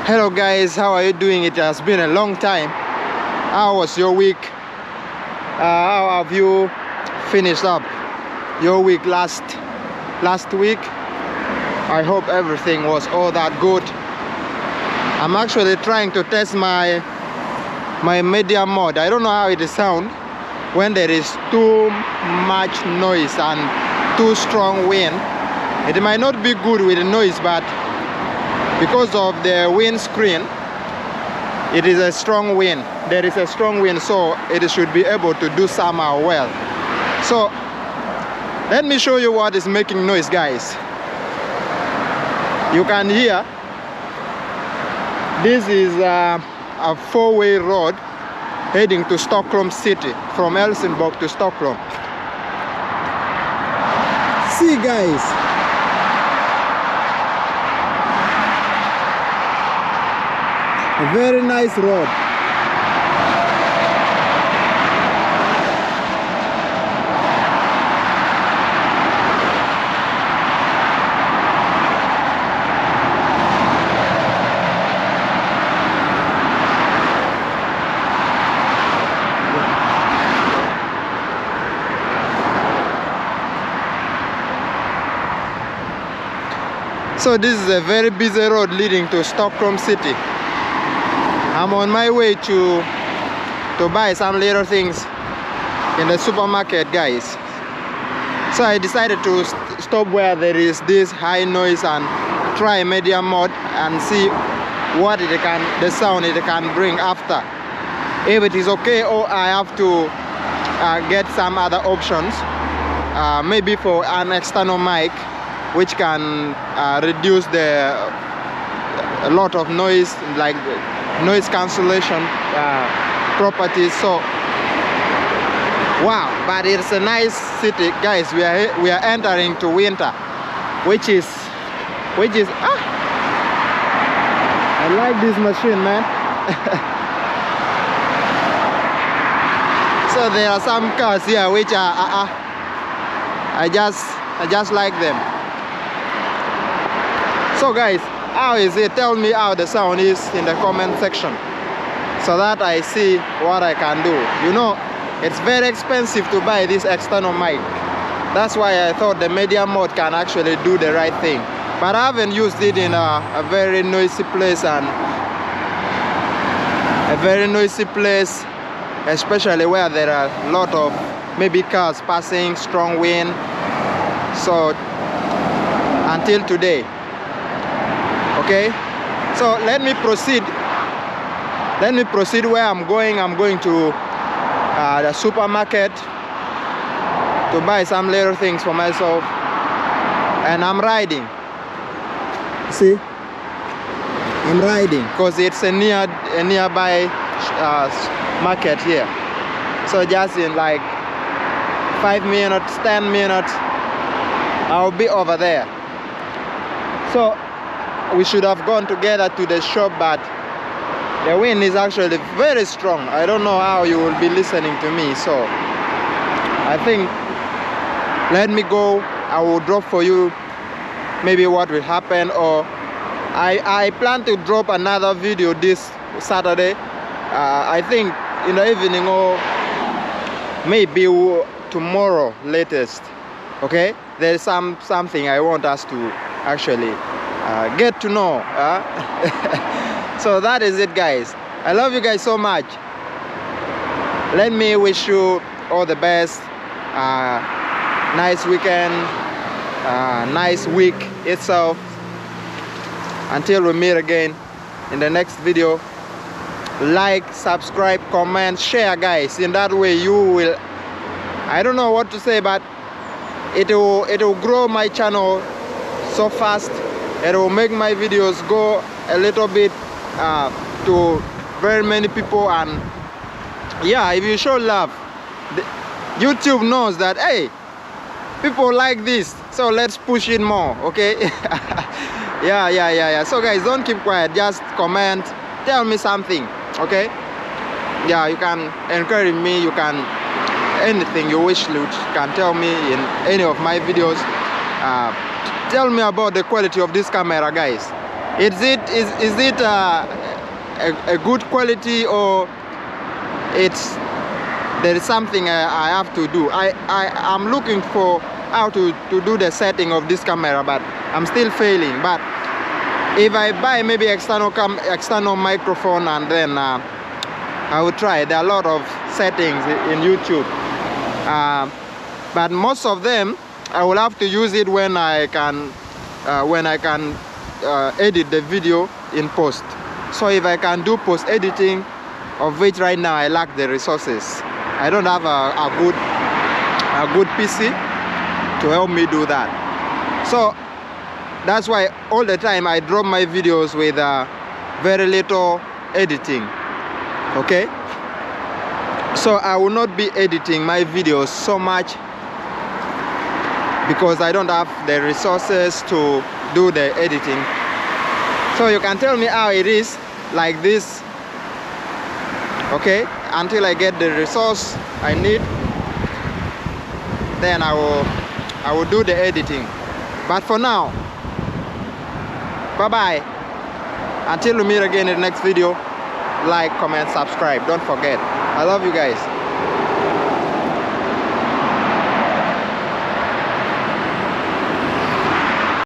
Hello guys, how are you doing? It has been a long time. How was your week? How have you finished up your week last week? I hope everything was all that good. I'm actually trying to test my media mode. I don't know how it sounds when there is too much noise and too strong wind. It might not be good with the noise, but because of the windscreen, it is a strong wind. There is a strong wind, so it should be able to do somehow well. So let me show you what is making noise, guys. You can hear this is a four-way road heading to Stockholm city, from Helsingborg to Stockholm. See, guys, a very nice road. So this is a very busy road leading to Stockholm city. I'm on my way to buy some little things in the supermarket, guys. So I decided to stop where there is this high noise and try media mode and see what the sound it can bring after. If it is okay, or I have to get some other options, maybe for an external mic, which can reduce a lot of noise, like noise cancellation properties. So wow, but it's a nice city, guys. We are entering to winter, which is I like this machine, man. So there are some cars here which are I just like them. So guys, how is it? Tell me how the sound is in the comment section, so that I see what I can do. You know, it's very expensive to buy this external mic. That's why I thought the media mode can actually do the right thing. But I haven't used it in a very noisy place, especially where there are a lot of maybe cars passing, strong wind. So until today. Okay, so let me proceed where I'm going. I'm going to the supermarket to buy some little things for myself, and I'm riding. See, I'm riding because it's a nearby market here. So just in like 5 minutes, 10 minutes, I'll be over there. So we should have gone together to the shop, but the wind is actually very strong. I don't know how you will be listening to me, so I think let me go. I will drop for you maybe what will happen, or I plan to drop another video this Saturday, I think in the evening, or maybe tomorrow latest. Okay, there's something I want us to actually get to know. So that is it, guys. I love you guys so much. Let me wish you all the best. Nice weekend, nice week itself. Until we meet again in the next video, like, subscribe, comment, share, guys. In that way you will, I don't know what to say, but it will grow my channel so fast. It will make my videos go a little bit to very many people. And yeah, if you show love, YouTube knows that, hey, people like this, so let's push it more. Okay. yeah. So guys, don't keep quiet, just comment, tell me something. Okay, yeah, you can encourage me, you can, anything you wish, you can tell me in any of my videos. Tell me about the quality of this camera, guys. Is it a good quality, or there is something I have to do? I'm looking for how to do the setting of this camera, but I'm still failing. But if I buy maybe external microphone, and then I will try. There are a lot of settings in YouTube, but most of them I will have to use it when I can edit the video in post. So if I can do post editing, of which right now I lack the resources, I don't have a good PC to help me do that. So that's why all the time I drop my videos with very little editing. Okay, so I will not be editing my videos so much because I don't have the resources to do the editing. So you can tell me how it is like this, okay, until I get the resource I need, then I will do the editing. But for now, bye bye, until we meet again in the next video. Like, comment, subscribe, don't forget. I love you guys.